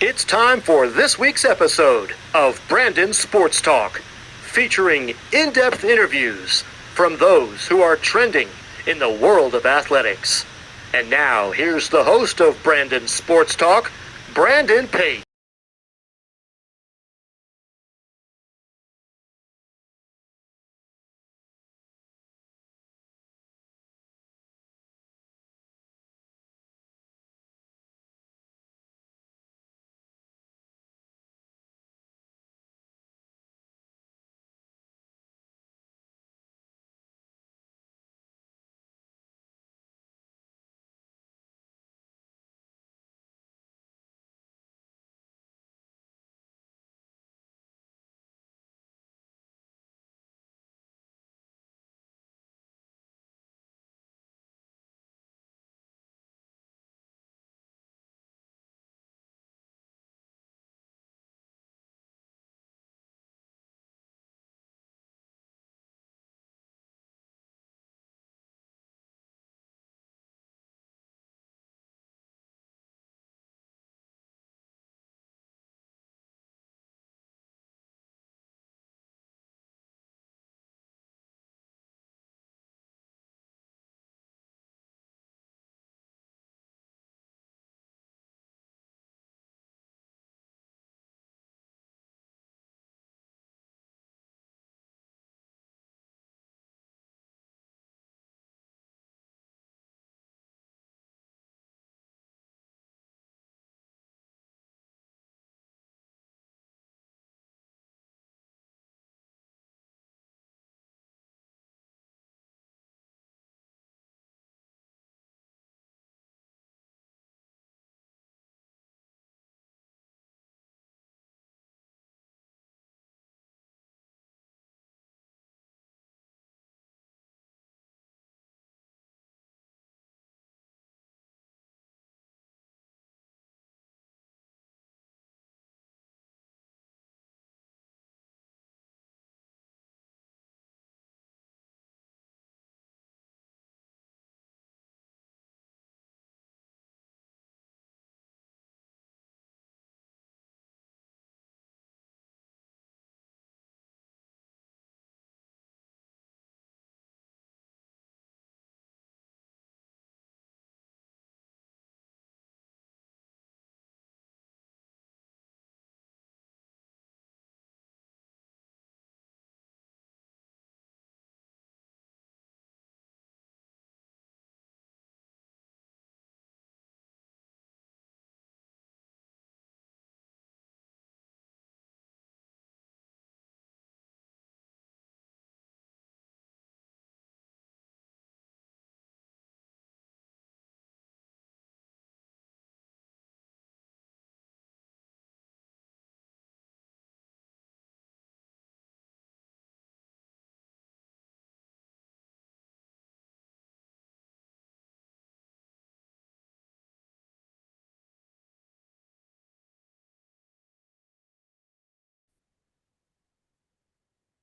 It's time for this week's episode of Brandon Sports Talk, featuring in-depth interviews from those who are trending in the world of athletics. And now, here's the host of Brandon Sports Talk, Brandon Pate.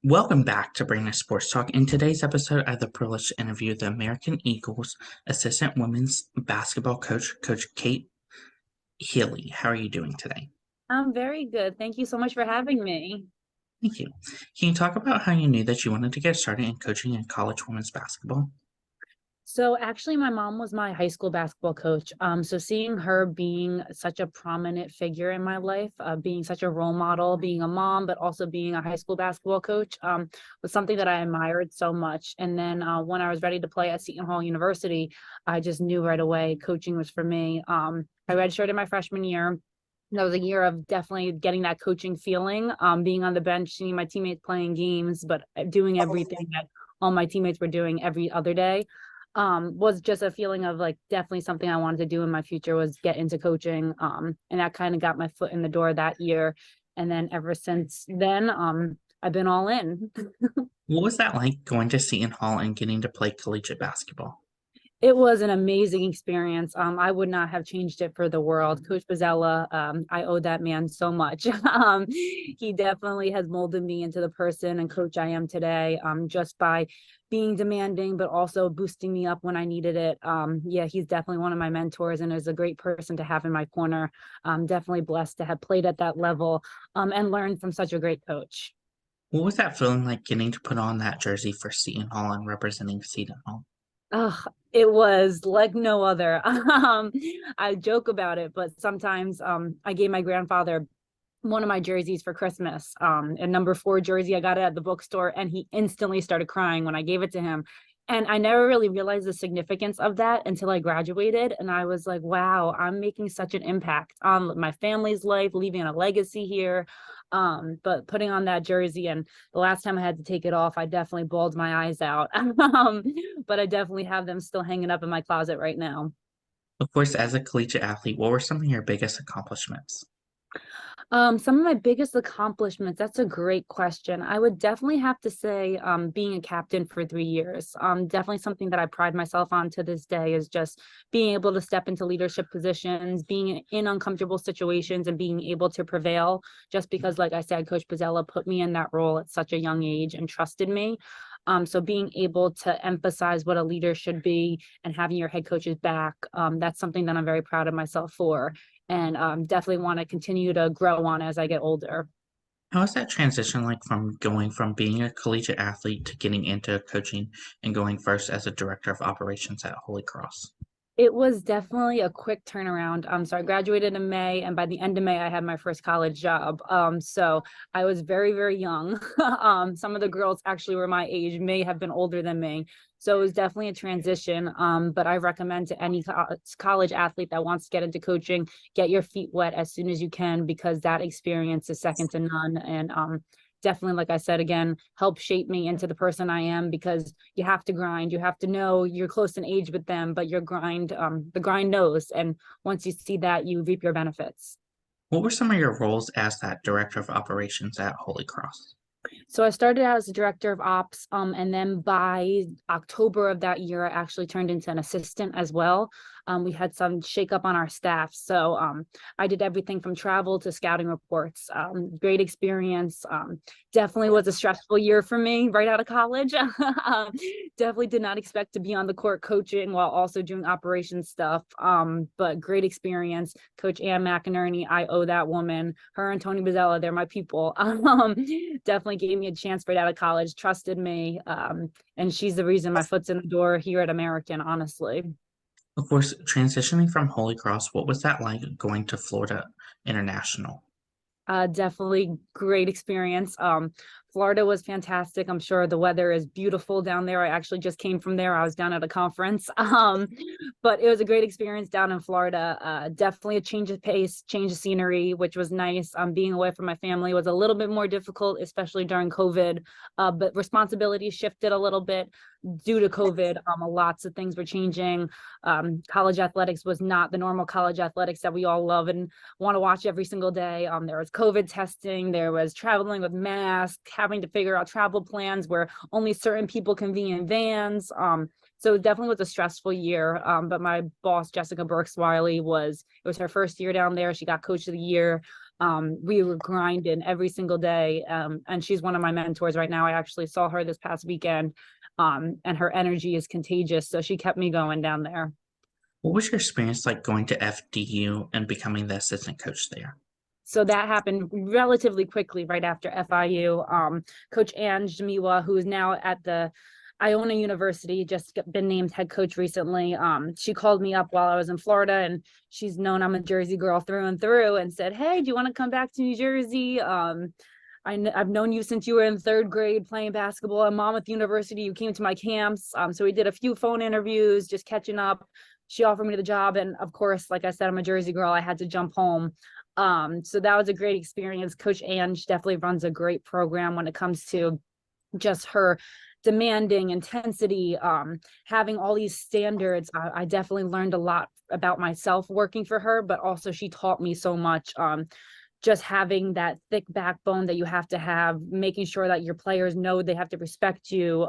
Welcome back to Brandon Sports Talk. In today's episode, I have the privilege to interview the American Eagles assistant women's basketball coach, Coach Kaity Healy. How are you doing today? I'm very good. Thank you so much for having me. Thank you. Can you talk about how you knew that you wanted to get started in coaching in college women's basketball? So actually my mom was my high school basketball coach. So seeing her being such a prominent figure in my life, being such a role model, being a mom, but also being a high school basketball coach, was something that I admired so much. And then when I was ready to play at Seton Hall University, I just knew right away coaching was for me. I redshirted my freshman year. That was a year of definitely getting that coaching feeling, being on the bench, seeing my teammates playing games, but doing everything that all my teammates were doing every other day. Was just a feeling of like definitely something I wanted to do in my future was get into coaching. And that kind of got my foot in the door that year. And then ever since then, I've been all in. What was that like going to Seton Hall and getting to play collegiate basketball? It was an amazing experience. I would not have changed it for the world. Coach Bozzella, I owe that man so much. He definitely has molded me into the person and coach I am today, just by being demanding, but also boosting me up when I needed it. Yeah, he's definitely one of my mentors and is a great person to have in my corner. I'm definitely blessed to have played at that level, and learned from such a great coach. What was that feeling like getting to put on that jersey for Seton Hall and representing Seton Hall? Oh, it was like no other. I joke about it, but sometimes I gave my grandfather one of my jerseys for Christmas, a number 4 jersey. I got it at the bookstore, and he instantly started crying when I gave it to him. And I never really realized the significance of that until I graduated. And I was like, wow, I'm making such an impact on my family's life, leaving a legacy here. But putting on that jersey, and the last time I had to take it off, I definitely bawled my eyes out. But I definitely have them still hanging up in my closet right now. Of course, as a collegiate athlete, what were some of your biggest accomplishments? Some of my biggest accomplishments, that's a great question. I would definitely have to say, being a captain for 3 years. Definitely something that I pride myself on to this day is just being able to step into leadership positions, being in uncomfortable situations and being able to prevail just because, like I said, Coach Bozzella put me in that role at such a young age and trusted me. So being able to emphasize what a leader should be and having your head coach's back, that's something that I'm very proud of myself for, and definitely want to continue to grow on as I get older. How was that transition like from going from being a collegiate athlete to getting into coaching and going first as a director of operations at Holy Cross? It was definitely a quick turnaround. So I graduated in May, and by the end of May, I had my first college job. So I was very, very young. Some of the girls actually were my age, may have been older than me. So it was definitely a transition. But I recommend to any college athlete that wants to get into coaching, get your feet wet as soon as you can, because that experience is second to none. And definitely, like I said, again, help shape me into the person I am, because you have to grind. You have to know you're close in age with them, but your grind, the grind knows. And once you see that, you reap your benefits. What were some of your roles as that director of operations at Holy Cross? So I started out as the director of ops, and then by October of that year, I actually turned into an assistant as well. We had some shakeup on our staff, so I did everything from travel to scouting reports. Great experience. Definitely was a stressful year for me right out of college. Definitely did not expect to be on the court coaching while also doing operations stuff. But great experience. Coach Ann McInerney, I owe that woman. Her and Tony Bozzella, they're my people. Definitely gave me a chance right out of college, trusted me. And she's the reason my foot's in the door here at American, honestly. Of course, transitioning from Holy Cross, what was that like going to Florida International? Definitely great experience. Florida was fantastic. I'm sure the weather is beautiful down there. I actually just came from there. I was down at a conference. But it was a great experience down in Florida. Definitely a change of pace, change of scenery, which was nice. Being away from my family was a little bit more difficult, especially during COVID. But responsibilities shifted a little bit due to COVID. Lots of things were changing. College athletics was not the normal college athletics that we all love and want to watch every single day. There was COVID testing, there was traveling with masks, having to figure out travel plans where only certain people can be in vans. So it definitely was a stressful year. But my boss, Jessica Wiley, it was her first year down there. She got coach of the year. We were grinding every single day. And she's one of my mentors right now. I actually saw her this past weekend. And her energy is contagious. So she kept me going down there. What was your experience like going to FDU and becoming the assistant coach there? So that happened relatively quickly right after FIU. Coach Ange Jamiwa, who is now at the Iona University, just been named head coach recently. She called me up while I was in Florida, and she's known I'm a Jersey girl through and through, and said, "Hey, do you want to come back to New Jersey? I've known you since you were in 3rd grade playing basketball at Monmouth University. You came to my camps." So we did a few phone interviews, just catching up. She offered me the job. And of course, like I said, I'm a Jersey girl. I had to jump home. So that was a great experience. Coach Ange definitely runs a great program when it comes to just her demanding intensity, having all these standards. I definitely learned a lot about myself working for her, but also she taught me so much. Just having that thick backbone that you have to have, making sure that your players know they have to respect you.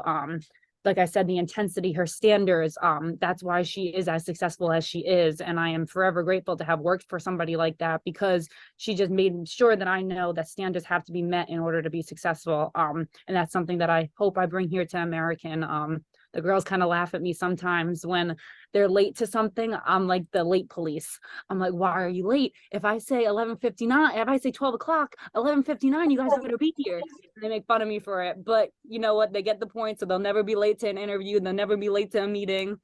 like I said, the intensity, her standards, that's why she is as successful as she is. And I am forever grateful to have worked for somebody like that, because she just made sure that I know that standards have to be met in order to be successful. And that's something that I hope I bring here to American. The girls kind of laugh at me sometimes when they're late to something. I'm like the late police. I'm like, why are you late? If I say 11:59, if I say 12 o'clock, 11:59, you guys better be here. And they make fun of me for it. But you know what? They get the point. So they'll never be late to an interview. They'll never be late to a meeting.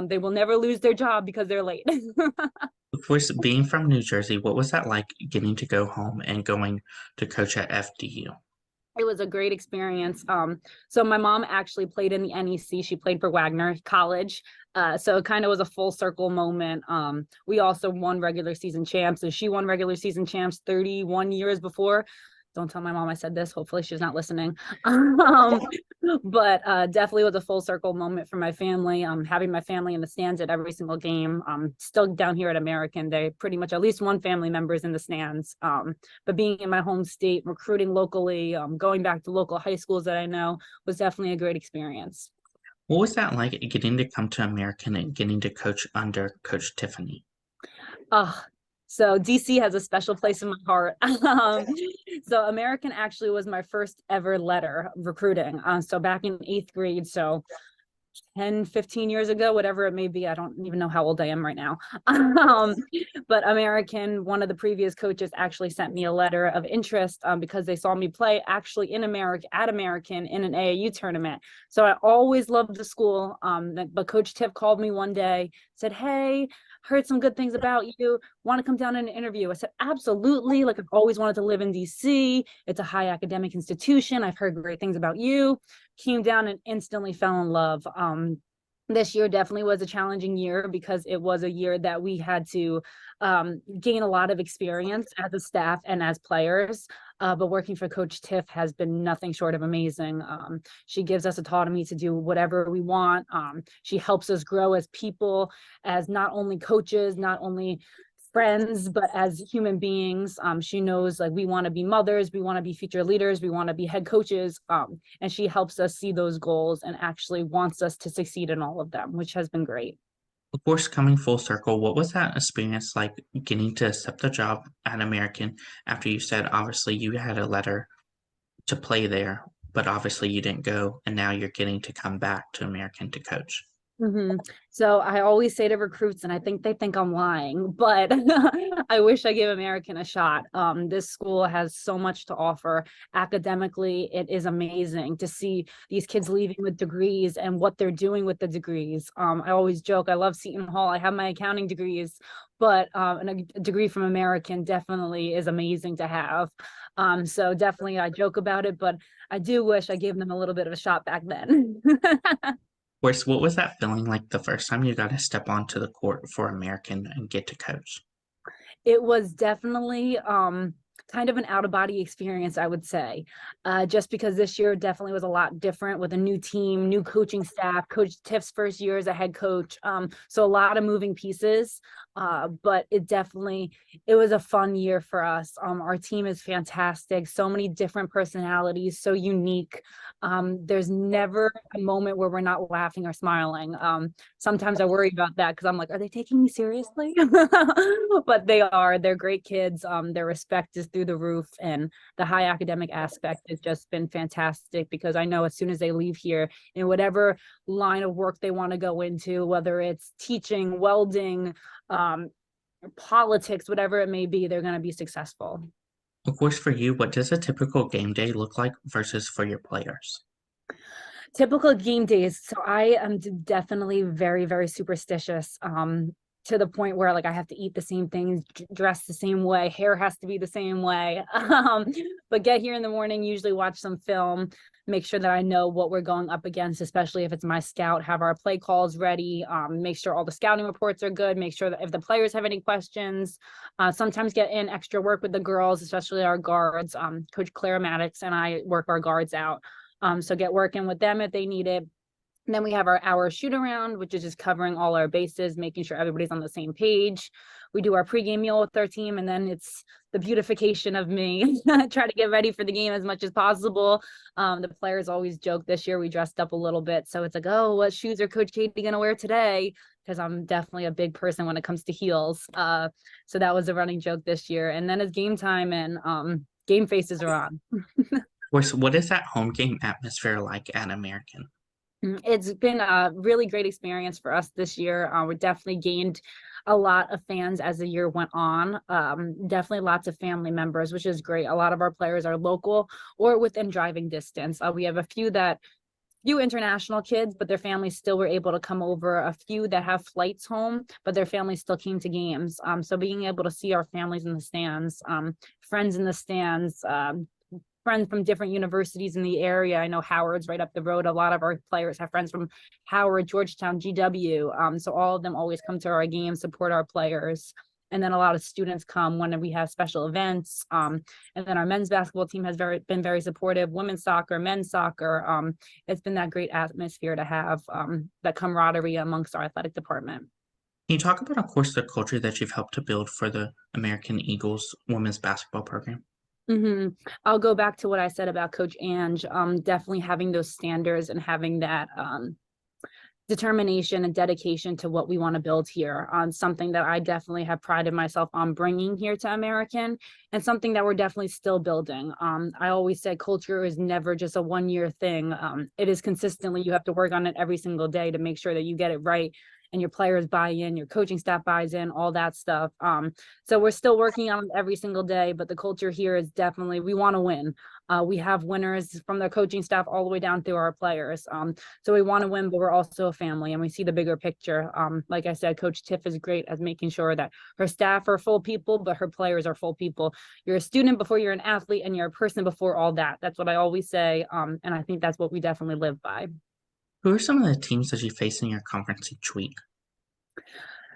They will never lose their job because they're late. Of course, being from New Jersey, what was that like getting to go home and going to coach at FDU? It was a great experience. So my mom actually played in the NEC. She played for Wagner College. So it kind of was a full circle moment. We also won regular season champs, and she won regular season champs 31 years before. Don't tell my mom I said this. Hopefully she's not listening. But definitely was a full circle moment for my family. Having my family in the stands at every single game. Still down here at American, they pretty much at least one family member is in the stands. But being in my home state, recruiting locally, going back to local high schools that I know was definitely a great experience. What was that like getting to come to American and getting to coach under Coach Tiffany? So DC has a special place in my heart. So American actually was my first ever letter recruiting. So back in 8th grade, so 10, 15 years ago, whatever it may be. I don't even know how old I am right now. But American, one of the previous coaches actually sent me a letter of interest because they saw me play actually in America at American in an AAU tournament. So I always loved the school. But Coach Tiff called me one day, said, "Hey, heard some good things about you. Want to come down in an interview?" I said, "Absolutely. Like, I've always wanted to live in DC. It's a high academic institution. I've heard great things about you." Came down and instantly fell in love. This year definitely was a challenging year because it was a year that we had to gain a lot of experience as a staff and as players. But working for Coach Tiff has been nothing short of amazing. She gives us autonomy to do whatever we want. She helps us grow as people, as not only coaches, not only friends, but as human beings. She knows, like, we want to be mothers, we want to be future leaders, we want to be head coaches, and she helps us see those goals and actually wants us to succeed in all of them, which has been great. Of course, coming full circle, what was that experience like getting to accept the job at American after you said obviously you had a letter to play there, but obviously you didn't go, and now you're getting to come back to American to coach? So I always say to recruits, and I think they think I'm lying, but I wish I gave American a shot. This school has so much to offer. Academically, it is amazing to see these kids leaving with degrees and what they're doing with the degrees. I always joke, I love Seton Hall. I have my accounting degrees, but a degree from American definitely is amazing to have. So definitely I joke about it, but I do wish I gave them a little bit of a shot back then. Course, what was that feeling like the first time you got to step onto the court for American and get to coach? It was definitely kind of an out of body experience, I would say, just because this year definitely was a lot different with a new team, new coaching staff, Coach Tiff's first year as a head coach. So a lot of moving pieces, but it was a fun year for us. Our team is fantastic, so many different personalities, so unique. There's never a moment where we're not laughing or smiling. Sometimes I worry about that because I'm like, are they taking me seriously? But they are. They're great kids. Their respect is through the roof, and the high academic aspect has just been fantastic because I know as soon as they leave here in whatever line of work they want to go into, whether it's teaching, welding, politics, whatever it may be, they're going to be successful. Of course, for you, what does a typical game day look like versus for your players? Typical game days. So I am definitely very, very superstitious. To the point where, like, I have to eat the same things, dress the same way, hair has to be the same way. But get here in the morning, usually watch some film, make sure that I know what we're going up against, especially if it's my scout, have our play calls ready, make sure all the scouting reports are good, make sure that if the players have any questions, sometimes get in extra work with the girls, especially our guards. Coach Clara Maddox and I work our guards out. So get working with them if they need it. Then we have our hour shoot around, which is just covering all our bases, making sure everybody's on the same page. We do our pregame meal with our team, and then it's the beautification of me. Try to get ready for the game as much as possible. The players always joke this year we dressed up a little bit. So it's like, oh, what shoes are Coach Kaity going to wear today? Because I'm definitely a big person when it comes to heels. So that was a running joke this year. And then it's game time and game faces are on. Of course, what is that home game atmosphere like at American? It's been a really great experience for us this year. We definitely gained a lot of fans as the year went on. Definitely lots of family members, which is great. A lot of our players are local or within driving distance. We have a few international kids, but their families still were able to come over. A few that have flights home, but their families still came to games. So being able to see our families in the stands, friends in the stands, friends from different universities in the area. I know Howard's right up the road. A lot of our players have friends from Howard, Georgetown, GW. So all of them always come to our games, support our players. And then a lot of students come when we have special events. And then our men's basketball team has been very supportive. Women's soccer, men's soccer. It's been that great atmosphere to have that camaraderie amongst our athletic department. Can you talk about, of course, the culture that you've helped to build for the American Eagles women's basketball program? I'll go back to what I said about Coach Ange. Definitely having those standards and having that determination and dedication to what we want to build here on something that I definitely have prided myself on bringing here to American and something that we're definitely still building. I always say culture is never just a one-year thing. It is consistently, you have to work on it every single day to make sure that you get it right and your players buy in, your coaching staff buys in, all that stuff. So we're still working on it every single day, but the culture here is definitely, we want to win. We have winners from the coaching staff all the way down through our players. So we want to win, but we're also a family and we see the bigger picture. Like I said, Coach Tiff is great at making sure that her staff are full people, but her players are full people. You're a student before you're an athlete and you're a person before all that. That's what I always say. And I think that's what we definitely live by. Who are some of the teams that you face in your conference each week?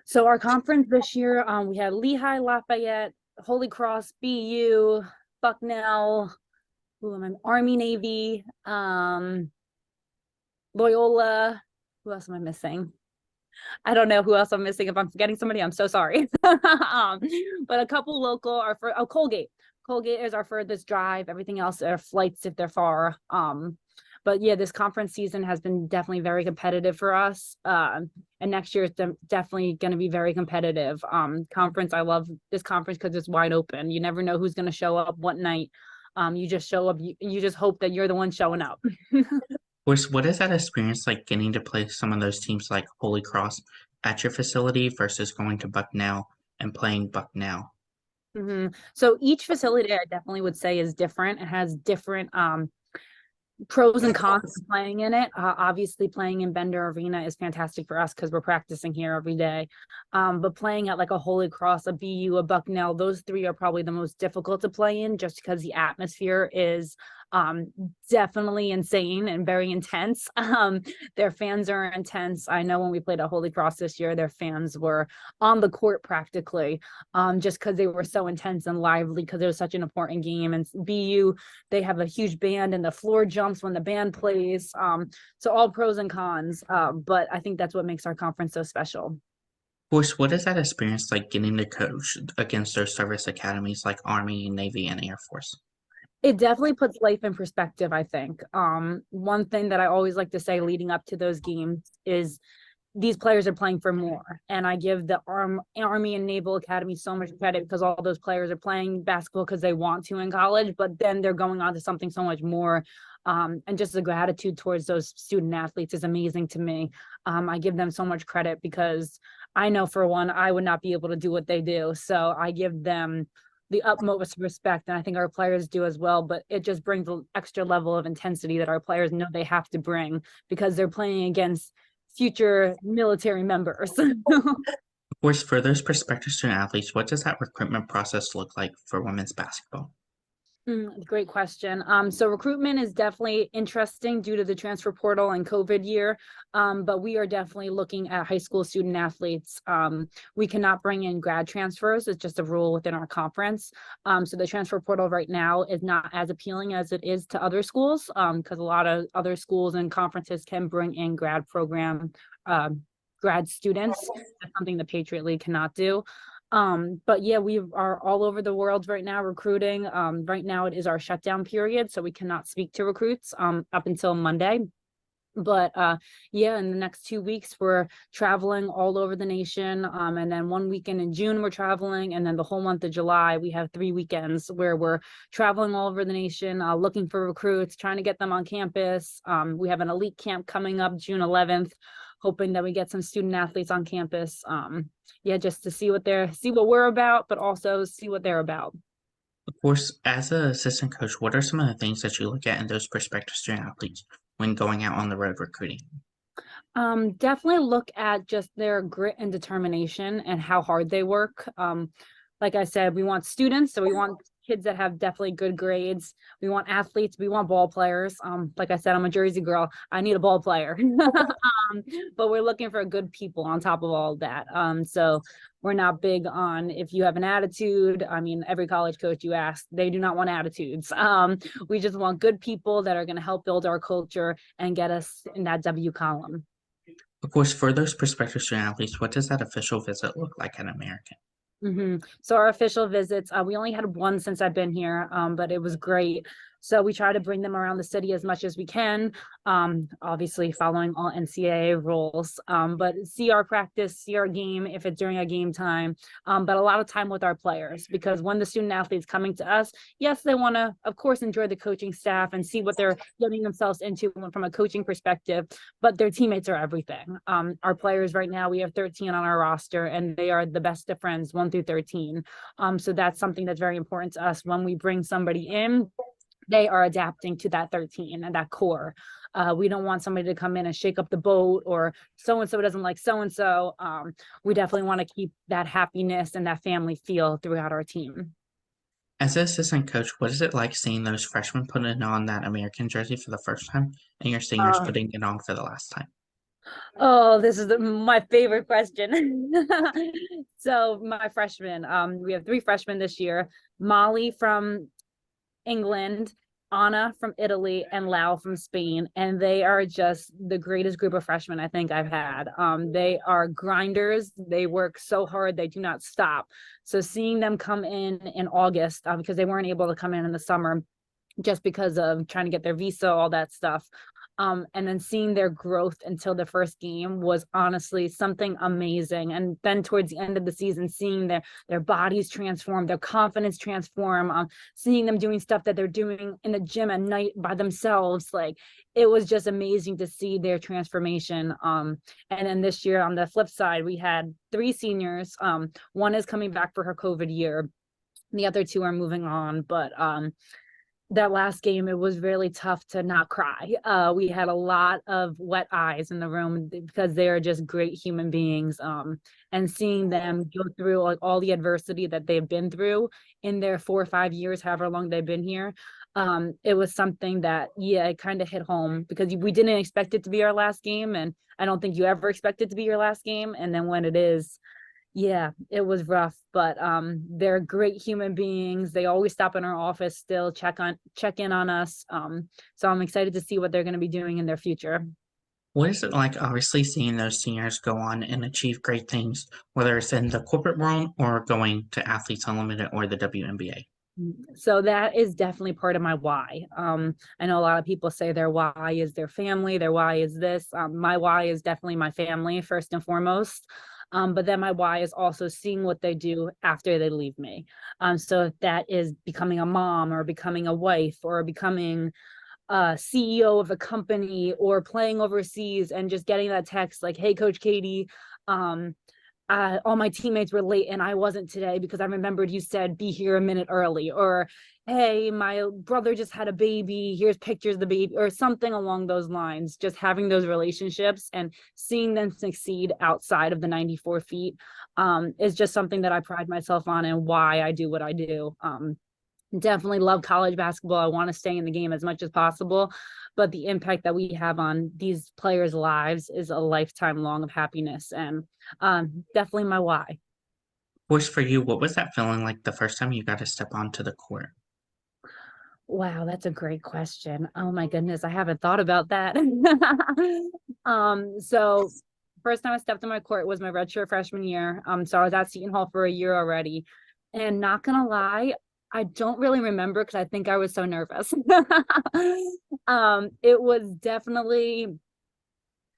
So our conference this year, we had Lehigh, Lafayette, Holy Cross, BU, Bucknell, Army, Navy, Loyola. Who else am I missing? I don't know who else I'm missing. If I'm forgetting somebody, I'm so sorry. But a couple local are for Colgate. Colgate is our furthest drive. Everything else are flights if they're far. But yeah, this conference season has been definitely very competitive for us. And next year is definitely going to be very competitive. Conference, I love this conference because it's wide open. You never know who's going to show up what night. You just show up, you just hope that you're the one showing up. What is that experience like getting to play some of those teams like Holy Cross at your facility versus going to Bucknell and playing Bucknell? So each facility I definitely would say is different. It has different pros and cons of playing in it. Obviously playing in Bender Arena is fantastic for us because we're practicing here every day. But playing at like a Holy Cross, a BU, a Bucknell, those three are probably the most difficult to play in just because the atmosphere is definitely insane and very intense. Their fans are intense. I know when we played at Holy Cross this year, their fans were on the court practically, just because they were so intense and lively because it was such an important game. And BU, they have a huge band and the floor jumps when the band plays. So all pros and cons, but I think that's what makes our conference so special. Of course, what is that experience like getting to coach against those service academies like Army, Navy, and Air Force? It definitely puts life in perspective, I think. One thing that I always like to say leading up to those games is these players are playing for more. And I give the Army and Naval Academy so much credit because all those players are playing basketball because they want to in college, but then they're going on to something so much more. And just the gratitude towards those student athletes is amazing to me. I give them so much credit because I know for one, I would not be able to do what they do. So I give them the utmost respect, and I think our players do as well, but it just brings an extra level of intensity that our players know they have to bring because they're playing against future military members. Of course, for those prospective student athletes, what does that recruitment process look like for women's basketball? Great question. So recruitment is definitely interesting due to the transfer portal and COVID year. But we are definitely looking at high school student athletes. We cannot bring in grad transfers. It's just a rule within our conference. So the transfer portal right now is not as appealing as it is to other schools, because a lot of other schools and conferences can bring in grad students. That's something the Patriot League cannot do. But yeah, we are all over the world right now recruiting. Right now it is our shutdown period, so we cannot speak to recruits up until Monday. But yeah, in the next 2 weeks we're traveling all over the nation. And then one weekend in June we're traveling, and then the whole month of July we have 3 weekends where we're traveling all over the nation, looking for recruits, trying to get them on campus. We have an elite camp coming up June 11th, hoping that we get some student athletes on campus. Yeah, just to see what we're about, but also see what they're about. Of course, as an assistant coach, what are some of the things that you look at in those prospective student athletes when going out on the road recruiting? Definitely look at just their grit and determination and how hard they work. Like I said, we want students, so we want kids that have definitely good grades. We want athletes, we want ball players. Like I said, I'm a Jersey girl. I need a ball player. But we're looking for good people on top of all of that. So we're not big on if you have an attitude. I mean, every college coach you ask, they do not want attitudes. We just want good people that are going to help build our culture and get us in that W column. Of course, for those prospective student athletes, what does that official visit look like at American? So our official visits, we only had one since I've been here, but it was great. So we try to bring them around the city as much as we can, obviously following all NCAA rules, but see our practice, see our game if it's during a game time, but a lot of time with our players, because when the student athletes coming to us, yes, they want to, of course, enjoy the coaching staff and see what they're getting themselves into from a coaching perspective, but their teammates are everything. Our players right now, we have 13 on our roster, and they are the best of friends, 1 through 13. So that's something that's very important to us when we bring somebody in. They are adapting to that 13 and that core. We don't want somebody to come in and shake up the boat, or so-and-so doesn't like so-and-so. We definitely want to keep that happiness and that family feel throughout our team. As an assistant coach, what is it like seeing those freshmen putting on that American jersey for the first time and your seniors putting it on for the last time? Oh, this is my favorite question. So my freshmen, we have 3 freshmen this year: Molly from England, Anna from Italy, and Lau from Spain. And they are just the greatest group of freshmen I think I've had. They are grinders. They work so hard. They do not stop. So seeing them come in August, because they weren't able to come in the summer just because of trying to get their visa, all that stuff. And then seeing their growth until the first game was honestly something amazing. And then towards the end of the season, seeing their bodies transform, their confidence transform, seeing them doing stuff that they're doing in the gym at night by themselves, like it was just amazing to see their transformation. And then this year on the flip side, we had 3 seniors. One is coming back for her COVID year. The other 2 are moving on, but that last game, it was really tough to not cry. We had a lot of wet eyes in the room because they are just great human beings. And seeing them go through like all the adversity that they've been through in their 4 or 5 years, however long they've been here, it was something that, yeah, it kind of hit home, because we didn't expect it to be our last game. And I don't think you ever expect it to be your last game. And then when it is, yeah, it was rough, but they're great human beings. They always stop in our office still, check in on us. So I'm excited to see what they're going to be doing in their future. What is it like, obviously, seeing those seniors go on and achieve great things, whether it's in the corporate world or going to Athletes Unlimited or the WNBA? So that is definitely part of my why. I know a lot of people say their why is their family, their why is this. My why is definitely my family first and foremost. But then my why is also seeing what they do after they leave me. So if that is becoming a mom, or becoming a wife, or becoming a CEO of a company, or playing overseas and just getting that text like, "Hey, Coach Kaity, all my teammates were late and I wasn't today because I remembered you said be here a minute early," or, "Hey, my brother just had a baby, here's pictures of the baby," or something along those lines. Just having those relationships and seeing them succeed outside of the 94 feet is just something that I pride myself on, and why I do what I do. Definitely love college basketball. I want to stay in the game as much as possible, but the impact that we have on these players' lives is a lifetime long of happiness, and definitely my why. Of course, for you, what was that feeling like the first time you got to step onto the court? Wow, that's a great question. Oh my goodness, I haven't thought about that. So first time I stepped on my court was my redshirt freshman year. So I was at Seton Hall for a year already. And not gonna lie, I don't really remember because I think I was so nervous. It was definitely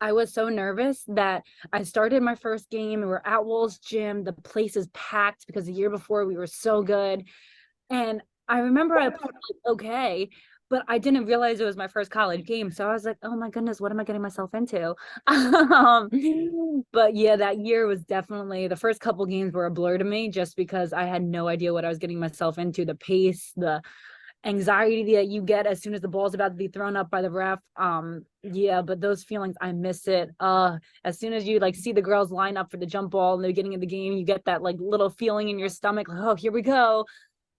I was so nervous that I started my first game. We were at Wolves Gym. The place is packed because the year before we were so good. And I remember I played okay, but I didn't realize it was my first college game. So I was like, oh my goodness, what am I getting myself into? But yeah, that year was definitely the first couple games were a blur to me just because I had no idea what I was getting myself into, the pace, the anxiety that you get as soon as the ball's about to be thrown up by the ref. Yeah, but those feelings, I miss it. As soon as you like see the girls line up for the jump ball in the beginning of the game, you get that like little feeling in your stomach, like, oh, here we go,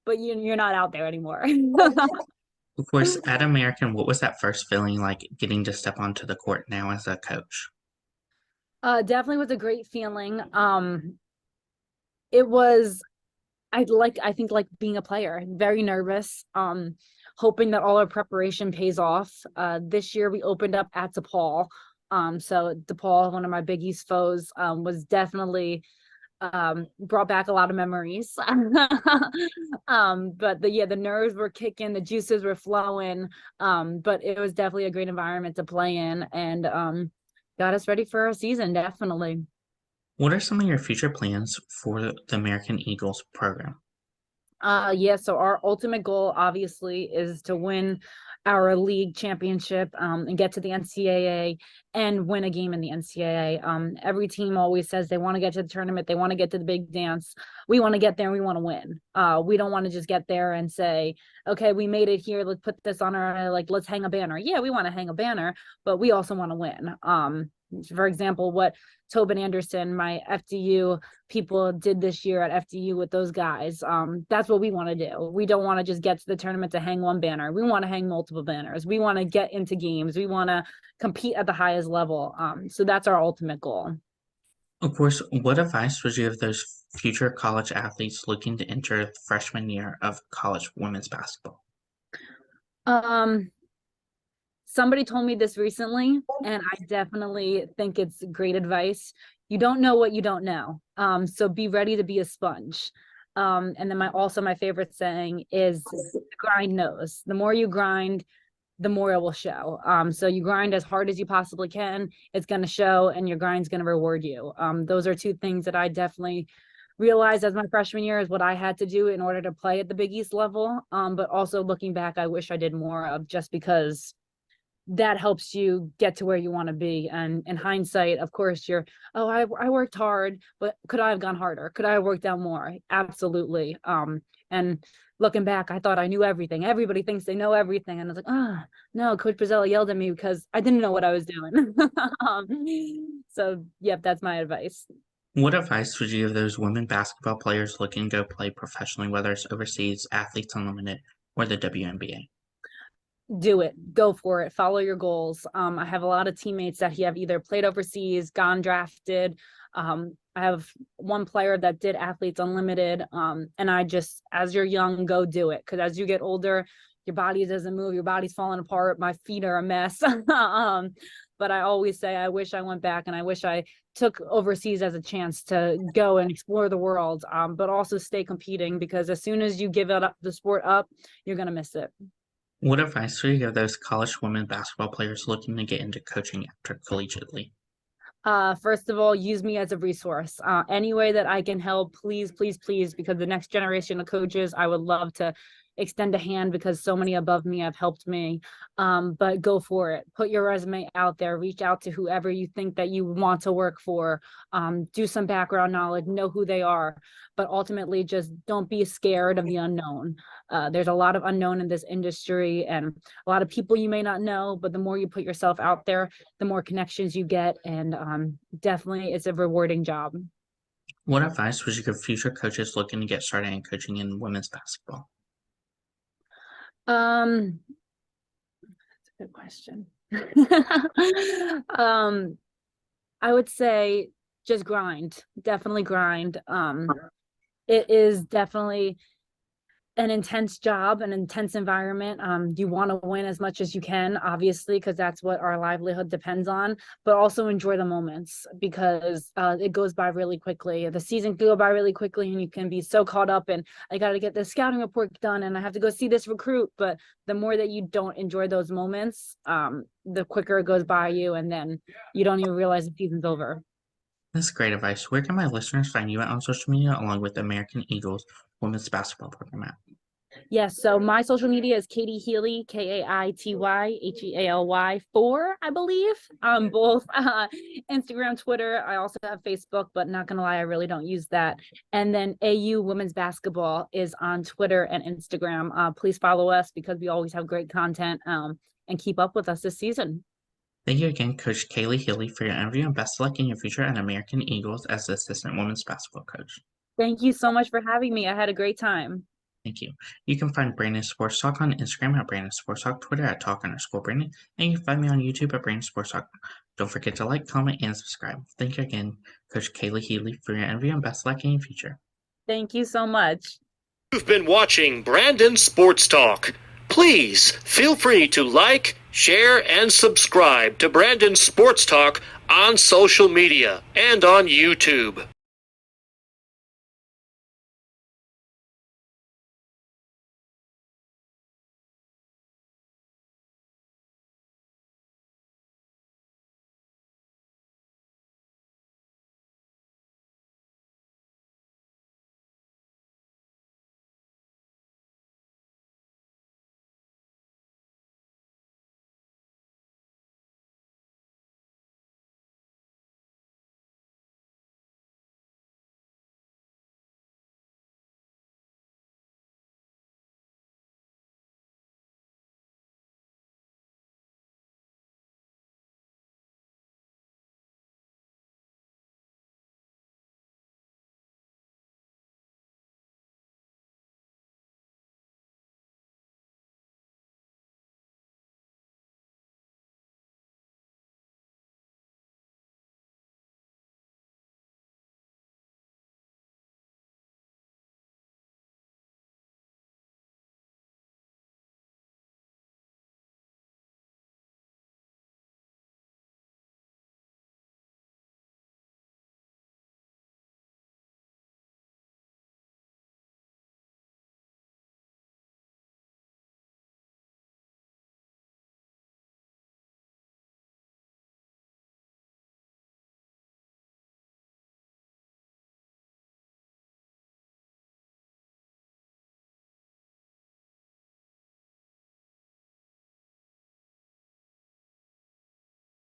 but you're not out there anymore. Of course, at American, what was that first feeling like getting to step onto the court now as a coach? Definitely was a great feeling. It was I think like being a player, very nervous, hoping that all our preparation pays off. This year we opened up at DePaul. So DePaul, one of my Big East foes, was definitely brought back a lot of memories. But the nerves were kicking, the juices were flowing. But it was definitely a great environment to play in, and got us ready for our season, definitely. What are some of your future plans for the American Eagles program? Yeah, so our ultimate goal obviously is to win our league championship, and get to the NCAA and win a game in the NCAA. Every team always says they want to get to the tournament, they want to get to the big dance. We want to get there and we want to win. We don't want to just get there and say, okay, we made it here, let's put this on our, like, let's hang a banner. Yeah, we want to hang a banner, but we also want to win. For example, what Tobin Anderson, my FDU people did this year at FDU with those guys. That's what we want to do. We don't want to just get to the tournament to hang one banner. We want to hang multiple banners. We want to get into games. We want to compete at the highest level. So that's our ultimate goal. Of course, what advice would you give those future college athletes looking to enter the freshman year of college women's basketball? Um, Somebody told me this recently, and I definitely think it's great advice. You don't know what you don't know. So be ready to be a sponge. And then my favorite saying is grind knows. The more you grind, the more it will show. So you grind as hard as you possibly can, it's gonna show, and your grind's gonna reward you. Those are two things that I definitely realized as my freshman year is what I had to do in order to play at the Big East level. But also looking back, I wish I did more of, just because that helps you get to where you want to be. And in hindsight, of course, I worked hard, but could I have gone harder? Could I have worked out more? Absolutely. And looking back, I thought I knew everything. Everybody thinks they know everything. And I was like, no, Coach Brazella yelled at me because I didn't know what I was doing. So, yep, that's my advice. What advice would you give those women basketball players looking to go play professionally, whether it's overseas, Athletes Unlimited, or the WNBA? Do it, go for it, follow your goals. I have a lot of teammates that have either played overseas, gone drafted. I have one player that did Athletes Unlimited. And I just, as you're young, go do it, because as you get older, your body doesn't move, your body's falling apart, my feet are a mess. But I always say I wish I went back, and I wish I took overseas as a chance to go and explore the world, but also stay competing, because as soon as you give it up, the sport up, you're going to miss it. What advice would you give those college women basketball players looking to get into coaching after collegiately? First of all, use me as a resource. Any way that I can help, please, please, please, because the next generation of coaches, I would love to extend a hand, because so many above me have helped me. But go for it. Put your resume out there. Reach out to whoever you think that you want to work for. Do some background knowledge, know who they are, but ultimately just don't be scared of the unknown. There's a lot of unknown in this industry, and a lot of people you may not know, but the more you put yourself out there, the more connections you get, and definitely it's a rewarding job. What advice would you give future coaches looking to get started in coaching in women's basketball? Um, that's a good question. I would say just grind, definitely grind. It is definitely an intense job, an intense environment. You want to win as much as you can, obviously, because that's what our livelihood depends on, but also enjoy the moments because it goes by really quickly. The season can go by really quickly and you can be so caught up in, I got to get this scouting report done and I have to go see this recruit. But the more that you don't enjoy those moments, the quicker it goes by you, and then you don't even realize the season's over. That's great advice. Where can my listeners find you on social media along with the American Eagles women's basketball program at? Yes, so my social media is Kaity Healy, KAITY HEALY 4, I believe. Both Instagram, Twitter. I also have Facebook, but not gonna lie, I really don't use that. And then AU Women's Basketball is on Twitter and Instagram. Please follow us because we always have great content. And keep up with us this season. Thank you again, Coach Kaity Healy, for your interview and best of luck in your future at American Eagles as the assistant women's basketball coach. Thank you so much for having me. I had a great time. Thank you. You can find Brandon Sports Talk on Instagram at Brandon Sports Talk, Twitter at Talk_Brandon, and you can find me on YouTube at Brandon Sports Talk. Don't forget to like, comment, and subscribe. Thank you again, Coach Kaity Healy, for your interview and best of luck in your future. Thank you so much. You've been watching Brandon Sports Talk. Please feel free to like, share, and subscribe to Brandon Sports Talk on social media and on YouTube.